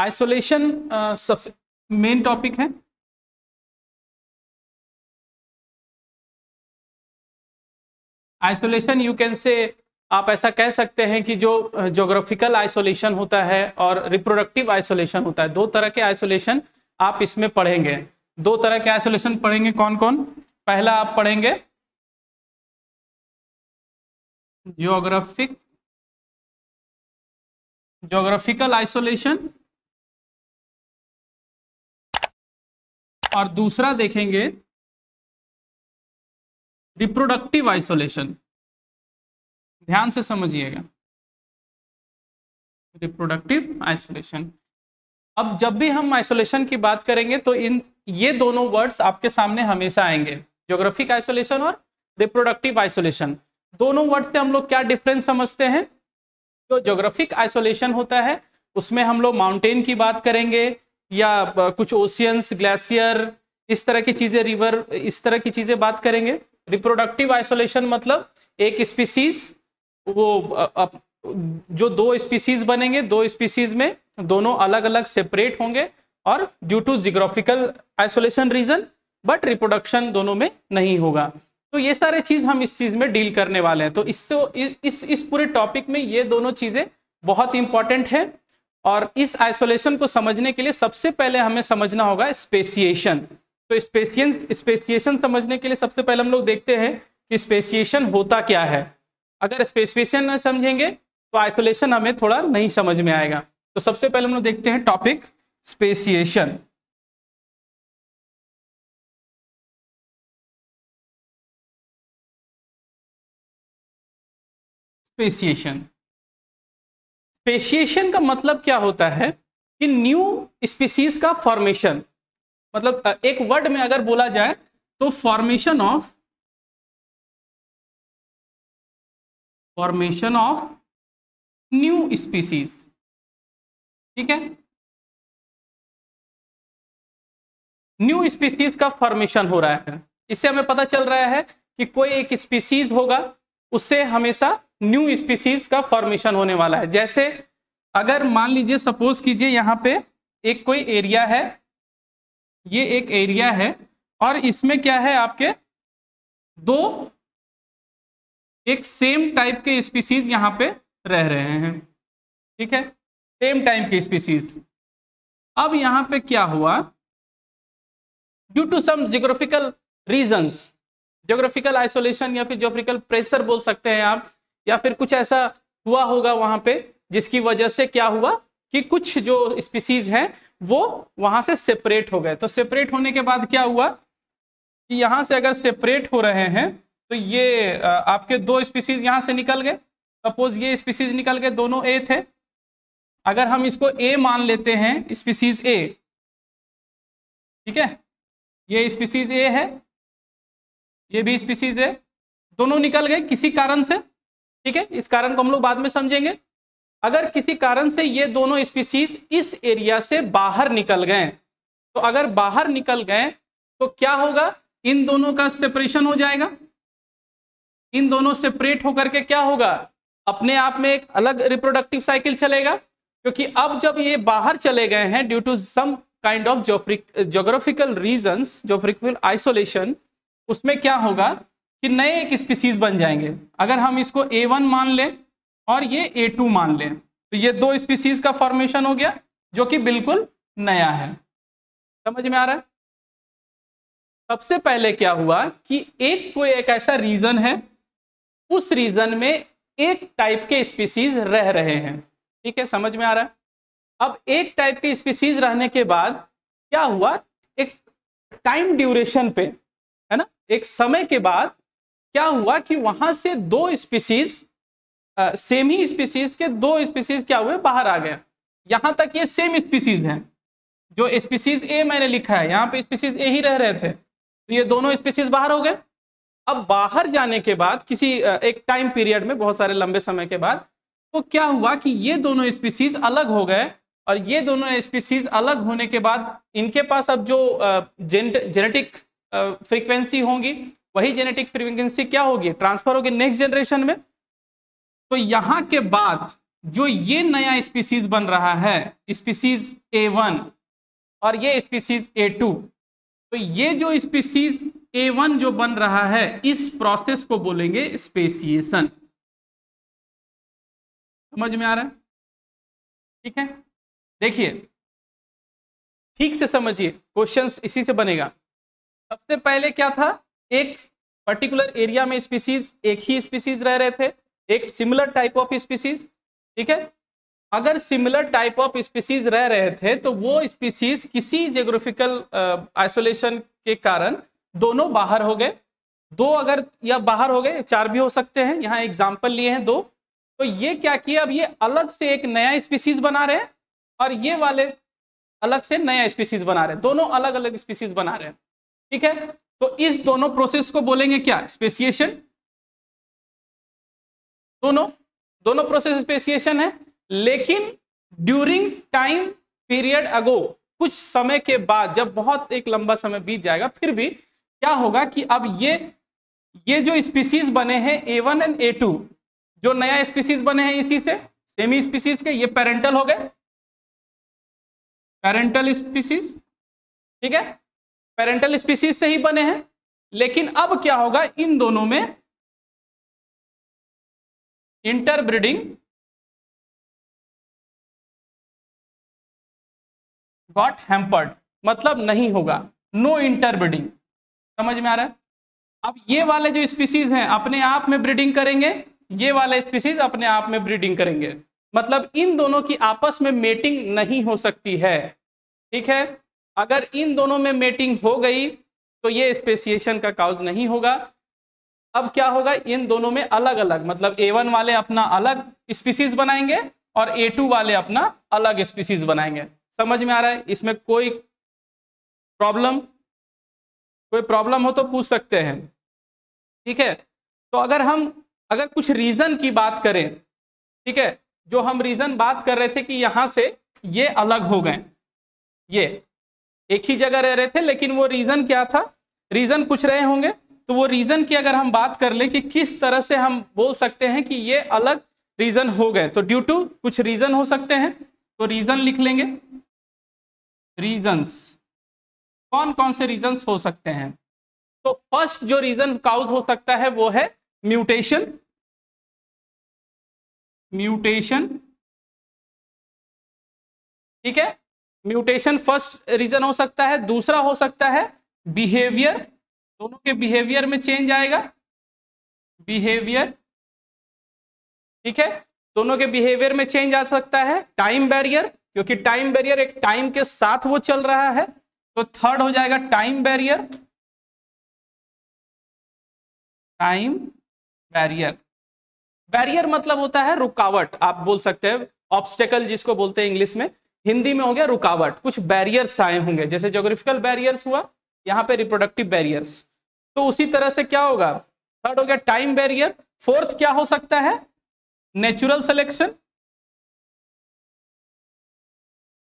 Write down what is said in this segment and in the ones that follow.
Isolation सबसे main topic है। Isolation you can say, आप ऐसा कह सकते हैं कि जो ज्योग्राफिकल आइसोलेशन होता है और रिप्रोडक्टिव आइसोलेशन होता है, दो तरह के आइसोलेशन आप इसमें पढ़ेंगे। दो तरह के आइसोलेशन पढ़ेंगे, कौन कौन? पहला आप पढ़ेंगे ज्योग्राफिकल आइसोलेशन, और दूसरा देखेंगे रिप्रोडक्टिव आइसोलेशन। ध्यान से समझिएगा, रिप्रोडक्टिव आइसोलेशन। अब जब भी हम आइसोलेशन की बात करेंगे तो ये दोनों वर्ड्स आपके सामने हमेशा आएंगे, ज्योग्राफिक आइसोलेशन और रिप्रोडक्टिव आइसोलेशन। दोनों वर्ड से हम लोग क्या डिफरेंस समझते हैं? जो ज्योग्राफिक आइसोलेशन होता है उसमें हम लोग माउंटेन की बात करेंगे या कुछ ओशियंस, ग्लेशियर, इस तरह की चीजें, रिवर, इस तरह की चीजें बात करेंगे। रिप्रोडक्टिव आइसोलेशन मतलब एक स्पीसीज, वो जो दो स्पीसीज बनेंगे, दो स्पीसीज में दोनों अलग अलग सेपरेट होंगे और due to geographical isolation reason, but reproduction दोनों में नहीं होगा। तो ये सारे चीज हम इस चीज में डील करने वाले हैं। तो इस पूरे टॉपिक में ये दोनों चीजें बहुत इंपॉर्टेंट है। और इस आइसोलेशन को समझने के लिए सबसे पहले हमें समझना होगा स्पेसिएशन। तो स्पेसिएशन समझने के लिए सबसे पहले हम लोग देखते हैं कि स्पेसिएशन होता क्या है। अगर स्पेसिएशन न समझेंगे तो आइसोलेशन हमें थोड़ा नहीं समझ में आएगा। तो सबसे पहले हम लोग देखते हैं टॉपिक स्पेसिएशन। स्पेसिएशन का मतलब क्या होता है कि न्यू स्पीसीज का फॉर्मेशन। मतलब एक वर्ड में अगर बोला जाए तो फॉर्मेशन ऑफ न्यू स्पीसीज। ठीक है, न्यू स्पीसीज का फॉर्मेशन हो रहा है। इससे हमें पता चल रहा है कि कोई एक स्पीसीज होगा, उससे हमेशा न्यू स्पीसीज का फॉर्मेशन होने वाला है। जैसे अगर मान लीजिए, सपोज कीजिए यहाँ पे एक कोई एरिया है, ये एक एरिया है और इसमें क्या है, आपके दो एक सेम टाइप के स्पीसीज यहाँ पे रह रहे हैं। ठीक है, सेम टाइप के स्पीसीज। अब यहाँ पे क्या हुआ, due to some geographical reasons, geographical isolation या फिर ज्योग्राफिकल प्रेशर बोल सकते हैं आप, या फिर कुछ ऐसा हुआ होगा वहां पे जिसकी वजह से क्या हुआ कि कुछ जो स्पीसीज हैं वो वहां से सेपरेट हो गए। तो सेपरेट होने के बाद क्या हुआ कि यहां से अगर सेपरेट हो रहे हैं तो ये आपके दो स्पीसीज यहां से निकल गए। सपोज ये स्पीसीज निकल गए, दोनों ए थे। अगर हम इसको ए मान लेते हैं, स्पीसीज ए, ठीक है, ये स्पीसीज ए है, ये भी स्पीसीज है, दोनों निकल गए किसी कारण से। ठीक है, इस कारण को हम लोग बाद में समझेंगे। अगर किसी कारण से ये दोनों स्पीसीज इस एरिया से बाहर निकल गए, तो अगर बाहर निकल गए तो क्या होगा, इन दोनों का सेपरेशन हो जाएगा। इन दोनों सेपरेट होकर के क्या होगा, अपने आप में एक अलग रिप्रोडक्टिव साइकिल चलेगा। क्योंकि अब जब ये बाहर चले गए हैं due to some kind of geographical reasons, geographical isolation, उसमें क्या होगा कि नए एक स्पीसीज बन जाएंगे। अगर हम इसको A1 मान लें और ये A2 मान लें, तो ये दो स्पीसीज का फॉर्मेशन हो गया जो कि बिल्कुल नया है। समझ में आ रहा है? सबसे पहले क्या हुआ कि कोई एक ऐसा रीजन है, उस रीजन में एक टाइप के स्पीसीज रह रहे हैं। ठीक है, समझ में आ रहा है? अब एक टाइप के स्पीसीज रहने के बाद क्या हुआ, एक टाइम ड्यूरेशन पे, है ना, एक समय के बाद क्या हुआ कि वहां से दो स्पीसीज, सेम ही स्पीसीज के दो स्पीसीज क्या हुए, बाहर आ गए। यहां तक ये सेम स्पीसीज हैं। जो स्पीसीज ए मैंने लिखा है, यहाँ पे स्पीसीज ए ही रह रहे थे, तो ये दोनों स्पीसीज बाहर हो गए। अब बाहर जाने के बाद किसी एक टाइम पीरियड में, बहुत सारे लंबे समय के बाद, तो क्या हुआ कि ये दोनों स्पीसीज अलग हो गए। और ये दोनों स्पीसीज अलग होने के बाद इनके पास अब जो जेनेटिक फ्रीक्वेंसी होंगी, वही जेनेटिक फ्रीक्वेंसी क्या होगी, ट्रांसफर होगी नेक्स्ट जनरेशन में। तो यहां के बाद जो ये नया स्पीसीज बन रहा है, स्पीसीज A1 और ये स्पीसीज A2, तो ये जो स्पीसीज A1 जो बन रहा है इस प्रोसेस को बोलेंगे स्पेसिएशन। समझ में आ रहा है? ठीक है, देखिए ठीक से समझिए, क्वेश्चंस इसी से बनेगा। सबसे पहले क्या था, एक पर्टिकुलर एरिया में स्पीसीज, एक ही स्पीसीज रह रहे थे, एक सिमिलर टाइप ऑफ स्पीसीज। ठीक है, अगर सिमिलर टाइप ऑफ स्पीसीज रह रहे थे तो वो स्पीसीज किसी ज्योग्राफिकल आइसोलेशन के कारण दोनों बाहर हो गए। दो अगर या बाहर हो गए, चार भी हो सकते हैं, यहाँ एग्जाम्पल लिए हैं दो। तो ये क्या किया, अब ये अलग से एक नया स्पीसीज बना रहे हैं और ये वाले अलग से नया स्पीसीज बना रहे हैं, दोनों अलग अलग स्पीसीज बना रहे हैं। ठीक है, तो इस दोनों प्रोसेस को बोलेंगे क्या, स्पेसिएशन। दोनों प्रोसेस स्पेसिएशन है, लेकिन ड्यूरिंग टाइम पीरियड अगो, कुछ समय के बाद, जब बहुत एक लंबा समय बीत जाएगा, फिर भी क्या होगा कि अब ये जो स्पीसीज बने हैं A1 एंड A2, जो नया स्पीसीज बने हैं इसी से सेमी स्पीसीज के, ये पेरेंटल हो गए, पेरेंटल स्पीसीज। ठीक है, पेरेंटल स्पीसीज से ही बने हैं, लेकिन अब क्या होगा, इन दोनों में इंटरब्रीडिंग गॉट हैम्पर्ड, मतलब नहीं होगा, नो इंटरब्रीडिंग। समझ में आ रहा है? अब ये वाले जो स्पीसीज हैं अपने आप में ब्रीडिंग करेंगे, ये वाले स्पीसीज अपने आप में ब्रीडिंग करेंगे, मतलब इन दोनों की आपस में मेटिंग नहीं हो सकती है। ठीक है, अगर इन दोनों में मेटिंग हो गई तो ये स्पेसिएशन का काउज नहीं होगा। अब क्या होगा, इन दोनों में अलग अलग, मतलब A1 वाले अपना अलग स्पीसीज बनाएंगे और A2 वाले अपना अलग स्पीसीज बनाएंगे। समझ में आ रहा है? इसमें कोई प्रॉब्लम हो तो पूछ सकते हैं। ठीक है, तो अगर कुछ रीजन की बात करें, ठीक है, जो हम रीजन बात कर रहे थे कि यहां से ये अलग हो गए, ये एक ही जगह रह रहे थे, लेकिन वो रीजन क्या था, रीजन कुछ रहे होंगे, तो वो रीजन की अगर हम बात कर ले कि किस तरह से हम बोल सकते हैं कि ये अलग रीजन हो गए, तो ड्यू टू कुछ रीजन हो सकते हैं, तो रीजन लिख लेंगे। रीजंस, कौन कौन से रीजंस हो सकते हैं? तो फर्स्ट जो रीजन काउज हो सकता है वो है म्यूटेशन। ठीक है, म्यूटेशन फर्स्ट रीजन हो सकता है। दूसरा हो सकता है बिहेवियर, दोनों के बिहेवियर में चेंज आएगा, बिहेवियर। ठीक है, दोनों के बिहेवियर में चेंज आ सकता है। टाइम बैरियर, क्योंकि टाइम बैरियर एक टाइम के साथ वो चल रहा है, तो थर्ड हो जाएगा time barrier. Time barrier, barrier मतलब होता है रुकावट, आप बोल सकते हैं ऑब्स्टेकल जिसको बोलते हैं इंग्लिश में, हिंदी में हो गया रुकावट। कुछ बैरियर्स आए होंगे, जैसे ज्योग्राफिकल बैरियर्स हुआ, यहाँ पे रिप्रोडक्टिव बैरियर्स, तो उसी तरह से क्या होगा, थर्ड हो गया टाइम बैरियर। फोर्थ क्या हो सकता है, नेचुरल सिलेक्शन।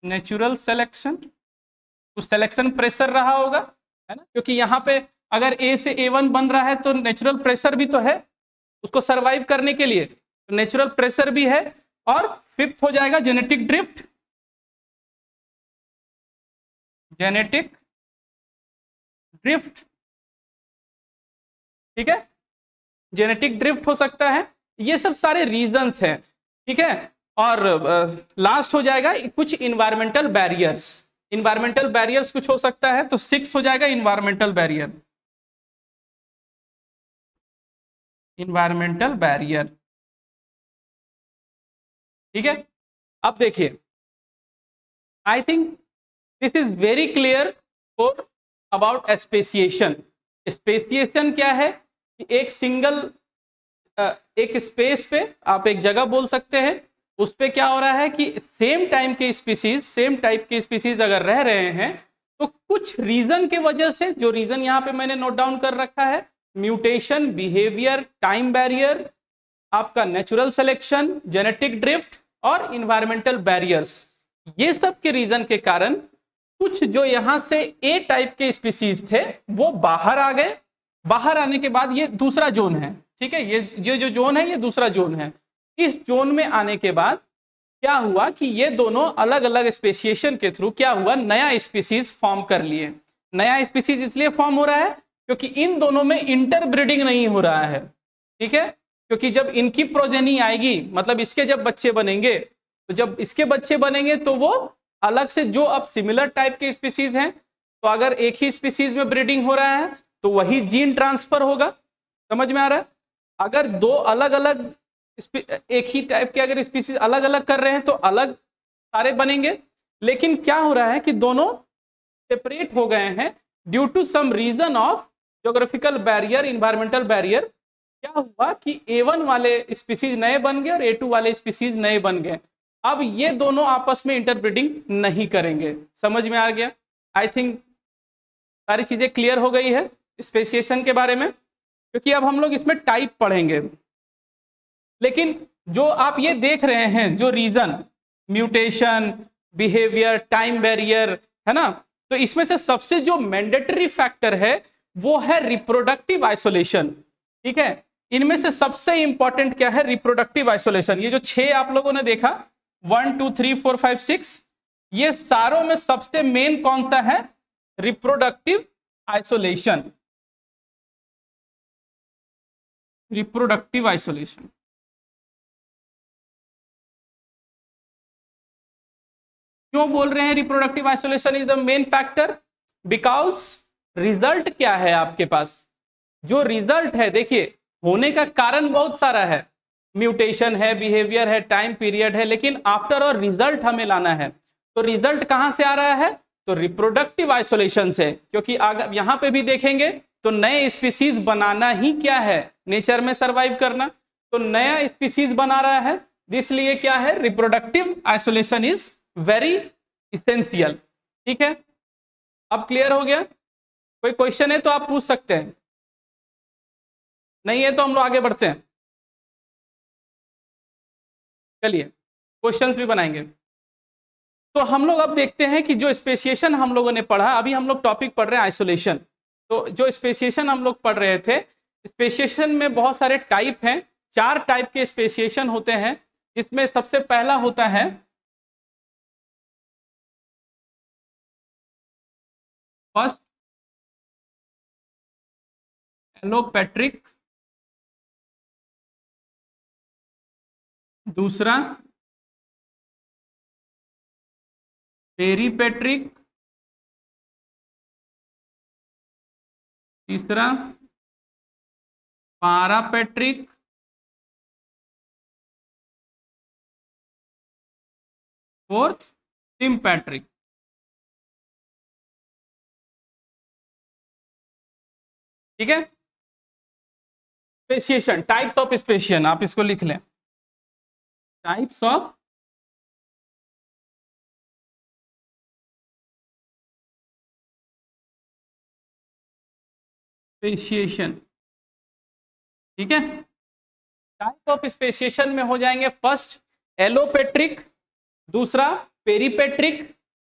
नेचुरल सिलेक्शन, कुछ सिलेक्शन प्रेशर रहा होगा, है ना, क्योंकि यहाँ पे अगर A से A1 बन रहा है तो नेचुरल प्रेशर भी तो है उसको सरवाइव करने के लिए, तो नेचुरल प्रेशर भी है। और फिफ्थ हो जाएगा जेनेटिक ड्रिफ्ट। जेनेटिक ड्रिफ्ट, ठीक है, जेनेटिक ड्रिफ्ट हो सकता है। ये सब सारे रीजंस हैं। ठीक है, और लास्ट हो जाएगा कुछ इन्वायरमेंटल बैरियर्स। इन्वायरमेंटल बैरियर्स कुछ हो सकता है, तो 6 हो जाएगा इन्वायरमेंटल बैरियर। इन्वायरमेंटल बैरियर, ठीक है। अब देखिए, I think this is very clear for about speciation. Speciation क्या है कि एक सिंगल एक स्पेस पे आप एक जगह बोल सकते हैं, उस पे क्या हो रहा है कि सेम टाइम के स्पीसीज, सेम टाइप के स्पीसीज अगर रह रहे हैं, तो कुछ रीजन के वजह से, जो रीजन यहाँ पे मैंने नोट डाउन कर रखा है, म्यूटेशन, बिहेवियर, टाइम बैरियर, आपका नेचुरल सिलेक्शन, जेनेटिक ड्रिफ्ट और इन्वायरमेंटल बैरियर्स, ये सब के रीजन के कारण कुछ जो यहां से ए टाइप के स्पीसीज थे वो बाहर आ गए। बाहर आने के बाद ये दूसरा जोन है, ठीक है, ये जो जोन है ये दूसरा जोन है। इस जोन में आने के बाद क्या हुआ कि ये दोनों अलग अलग स्पेसिएशन के थ्रू क्या हुआ, नया स्पीसीज फॉर्म कर लिए। नया स्पीसीज इसलिए फॉर्म हो रहा है क्योंकि इन दोनों में इंटरब्रीडिंग नहीं हो रहा है, ठीक है। क्योंकि जब इनकी प्रोजेनी आएगी, मतलब इसके जब बच्चे बनेंगे, तो जब इसके बच्चे बनेंगे तो वो अलग से जो अब सिमिलर टाइप के स्पीसीज हैं, तो अगर एक ही स्पीसीज में ब्रीडिंग हो रहा है तो वही जीन ट्रांसफर होगा। समझ में आ रहा है? अगर दो अलग अलग एक ही टाइप के अगर स्पीसीज अलग अलग कर रहे हैं तो अलग सारे बनेंगे। लेकिन क्या हो रहा है कि दोनों सेपरेट हो गए हैं due to some reason of geographical barrier, environmental barrier. क्या हुआ कि A1 वाले स्पीसीज नए बन गए और A2 वाले स्पीसीज नए बन गए। अब ये दोनों आपस में इंटरब्रीडिंग नहीं करेंगे। समझ में आ गया? आई थिंक सारी चीजें क्लियर हो गई है स्पेसिएशन के बारे में, क्योंकि अब हम लोग इसमें टाइप पढ़ेंगे। लेकिन जो आप ये देख रहे हैं, जो reason, mutation, behaviour, time barrier, है ना, तो इसमें से सबसे जो मैंडेटरी फैक्टर है वो है रिप्रोडक्टिव आइसोलेशन। ठीक है, इनमें से सबसे इंपॉर्टेंट क्या है? Reproductive isolation. ये जो 6 आप लोगों ने देखा, 1 2 3 4 5 6, ये सारों में सबसे मेन कौन सा है? Reproductive isolation. Reproductive isolation. क्यों बोल रहे हैं reproductive isolation is the main factor? Because result क्या है आपके पास? जो रिजल्ट है, देखिए, होने का कारण बहुत सारा है, म्यूटेशन है, बिहेवियर है, टाइम पीरियड है, लेकिन आफ्टर ऑल रिजल्ट हमें लाना है। तो रिजल्ट कहां से आ रहा है? तो रिप्रोडक्टिव आइसोलेशन से। क्योंकि अगर यहां पे भी देखेंगे तो नए स्पीसीज बनाना ही क्या है? नेचर में सरवाइव करना। तो नया स्पीसीज बना रहा है, इसलिए क्या है? Reproductive isolation is very essential. ठीक है, अब क्लियर हो गया? कोई क्वेश्चन है तो आप पूछ सकते हैं, नहीं है तो हम लोग आगे बढ़ते हैं। चलिए क्वेश्चंस भी बनाएंगे। तो हम लोग अब देखते हैं कि जो स्पेसिएशन हम लोगों ने पढ़ा, अभी हम लोग टॉपिक पढ़ रहे हैं आइसोलेशन। तो जो स्पेसिएशन हम लोग पढ़ रहे थे, स्पेसिएशन में बहुत सारे टाइप हैं। 4 टाइप के स्पेसिएशन होते हैं। इसमें सबसे पहला होता है फर्स्ट एलोपेट्रिक, दूसरा पेरीपेट्रिक, तीसरा पारापेट्रिक, फोर्थ सिम्पैट्रिक। ठीक है, स्पेसिएशन, टाइप्स ऑफ स्पेसिएशन, आप इसको लिख लें, टाइप्स ऑफ स्पेसिएशन। ठीक है, टाइप ऑफ स्पेसिएशन में हो जाएंगे फर्स्ट एलोपेट्रिक, दूसरा पेरीपेट्रिक,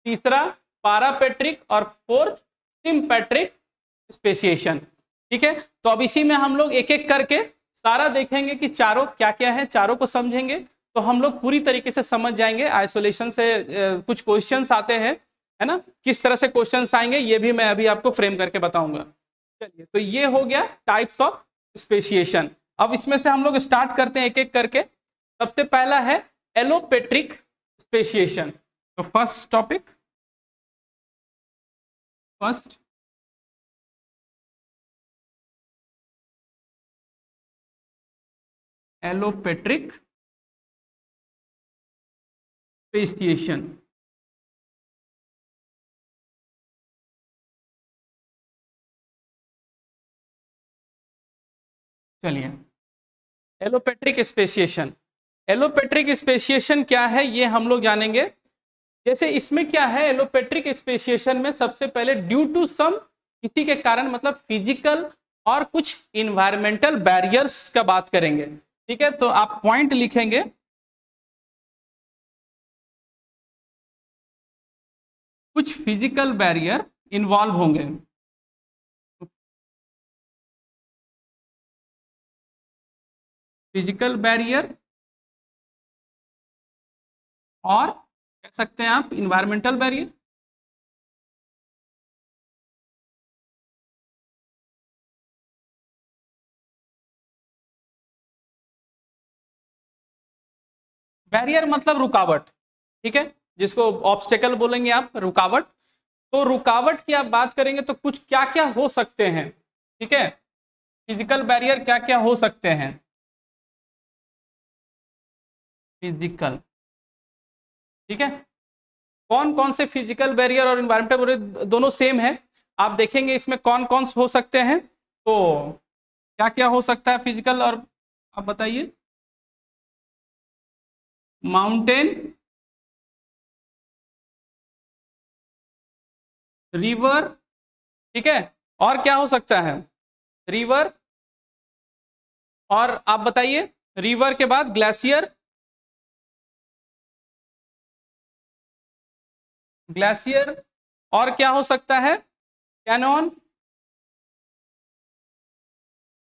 तीसरा पारापेट्रिक और फोर्थ सिम्पैट्रिक स्पेसिएशन। ठीक है, तो अब इसी में हम लोग एक एक करके सारा देखेंगे कि चारों क्या क्या है, चारों को समझेंगे तो हम लोग पूरी तरीके से समझ जाएंगे। आइसोलेशन से कुछ क्वेश्चंस आते हैं, है ना, किस तरह से क्वेश्चंस आएंगे ये भी मैं अभी आपको फ्रेम करके बताऊंगा। चलिए, तो ये हो गया टाइप्स ऑफ स्पेसिएशन। अब इसमें से हम लोग स्टार्ट करते हैं एक एक करके। सबसे पहला है एलोपेट्रिक स्पेसिएशन। तो first topic, first allopatric speciation. चलिए, एलोपेट्रिक स्पेसिएशन। एलोपेट्रिक स्पेसिएशन क्या है ये हम लोग जानेंगे। जैसे इसमें क्या है, एलोपेट्रिक स्पेसिएशन में सबसे पहले ड्यू टू सम, किसी के कारण, मतलब फिजिकल और कुछ इन्वायरमेंटल बैरियर्स का बात करेंगे। ठीक है, तो आप पॉइंट लिखेंगे, कुछ फिजिकल बैरियर इन्वॉल्व होंगे। फिजिकल बैरियर और कह सकते हैं आप इन्वायरमेंटल बैरियर। बैरियर मतलब रुकावट, ठीक है, जिसको ऑब्स्टेकल बोलेंगे आप, रुकावट। तो रुकावट की आप बात करेंगे तो कुछ क्या क्या हो सकते हैं, ठीक है, फिजिकल बैरियर क्या क्या हो सकते हैं। फिजिकल, ठीक है, कौन कौन से फिजिकल बैरियर और इन्वायरमेंटल बैरियर दोनों सेम है। आप देखेंगे इसमें कौन कौन हो सकते हैं, तो क्या क्या हो सकता है फिजिकल, और आप बताइए। माउंटेन, रिवर, ठीक है, और क्या हो सकता है, रिवर, और आप बताइए, रिवर के बाद ग्लेशियर, ग्लेशियर, और क्या हो सकता है, कैनॉन,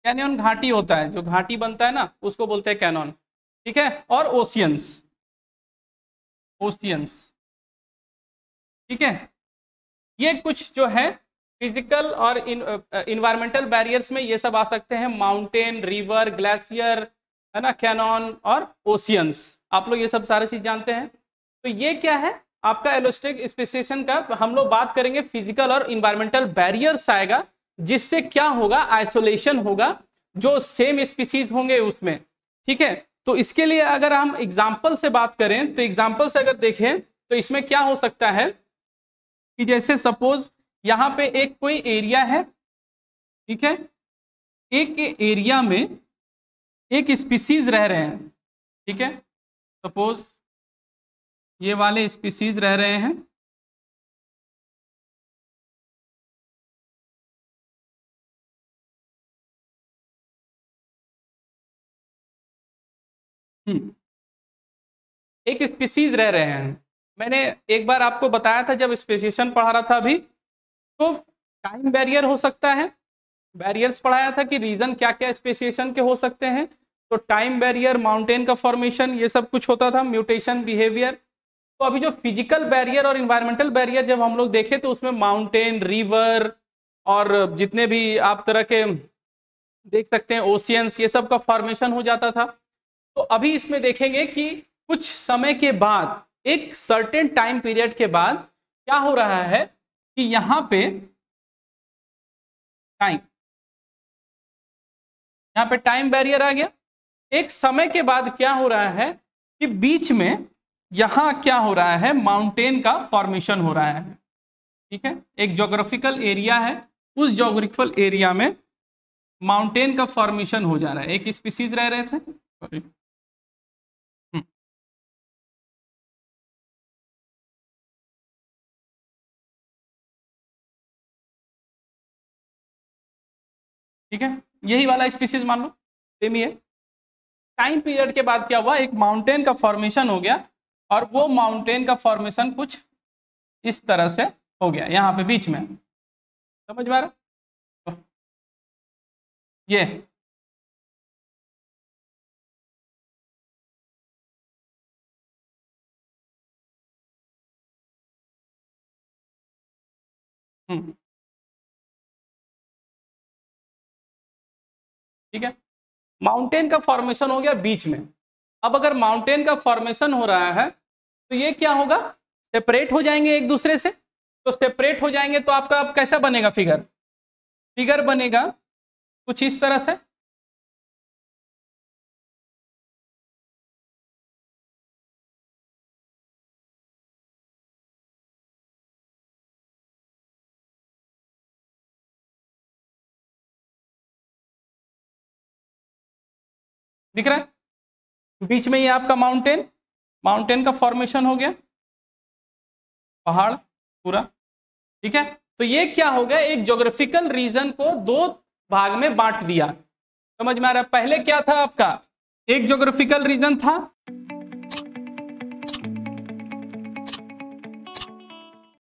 कैनियन घाटी होता है, जो घाटी बनता है ना उसको बोलते हैं कैनॉन, ठीक है, और ओशियंस, ओशियंस, ठीक है। ये कुछ जो है फिजिकल और इन्वायरमेंटल बैरियर्स में ये सब आ सकते हैं, माउंटेन, रिवर, ग्लेशियर, है ना, कैनॉन और ओशियंस। आप लोग ये सब सारी चीज जानते हैं। तो ये क्या है आपका एलोस्टिक स्पेसिएशन का, हम लोग बात करेंगे फिजिकल और इन्वायरमेंटल बैरियर्स आएगा, जिससे क्या होगा, आइसोलेशन होगा जो सेम स्पीसीज होंगे उसमें, ठीक है। तो इसके लिए अगर हम एग्जाम्पल से बात करें, तो एग्जाम्पल से अगर देखें तो इसमें क्या हो सकता है कि जैसे सपोज यहां पे एक कोई एरिया है, ठीक है, एक एरिया में एक स्पीसीज रह रहे हैं, ठीक है, सपोज ये वाले स्पीसीज रह रहे हैं, एक स्पीसीज रह रहे हैं। मैंने एक बार आपको बताया था जब स्पेसिएशन पढ़ा रहा था अभी, तो टाइम बैरियर हो सकता है, बैरियर्स पढ़ाया था कि रीजन क्या क्या स्पेसिएशन के हो सकते हैं, तो टाइम बैरियर, माउंटेन का फॉर्मेशन, ये सब कुछ होता था, म्यूटेशन, बिहेवियर। तो अभी जो फिजिकल बैरियर और इन्वायरमेंटल बैरियर जब हम लोग देखे तो उसमें माउंटेन, रिवर और जितने भी आप तरह के देख सकते हैं ओशियंस, ये सब का फॉर्मेशन हो जाता था। तो अभी इसमें देखेंगे कि कुछ समय के बाद, एक सर्टेन टाइम पीरियड के बाद क्या हो रहा है कि यहां पे टाइम, यहां पे टाइम बैरियर आ गया। एक समय के बाद क्या हो रहा है कि बीच में यहां क्या हो रहा है, माउंटेन का फॉर्मेशन हो रहा है, ठीक है, एक ज्योग्राफिकल एरिया है, उस ज्योग्राफिकल एरिया में माउंटेन का फॉर्मेशन हो जा रहा है। एक स्पीसीज रह रहे थे, ठीक है, यही वाला स्पीसीज मान लो, सेम ही है। टाइम पीरियड के बाद क्या हुआ, एक माउंटेन का फॉर्मेशन हो गया, और वो माउंटेन का फॉर्मेशन कुछ इस तरह से हो गया यहां पे बीच में, समझ में आ रहा, ये ठीक है, माउंटेन का फॉर्मेशन हो गया बीच में। अब अगर माउंटेन का फॉर्मेशन हो रहा है तो ये क्या होगा, सेपरेट हो जाएंगे एक दूसरे से। तो सेपरेट हो जाएंगे तो आपका अब कैसा बनेगा फिगर, फिगर बनेगा कुछ इस तरह से, दिख रहा है, बीच में ये आपका माउंटेन, माउंटेन का फॉर्मेशन हो गया, पहाड़ पूरा, ठीक है। तो ये क्या हो गया, एक ज्योग्राफिकल रीजन को दो भाग में बांट दिया, समझ में आ रहा है। पहले क्या था आपका, एक ज्योग्राफिकल रीजन था,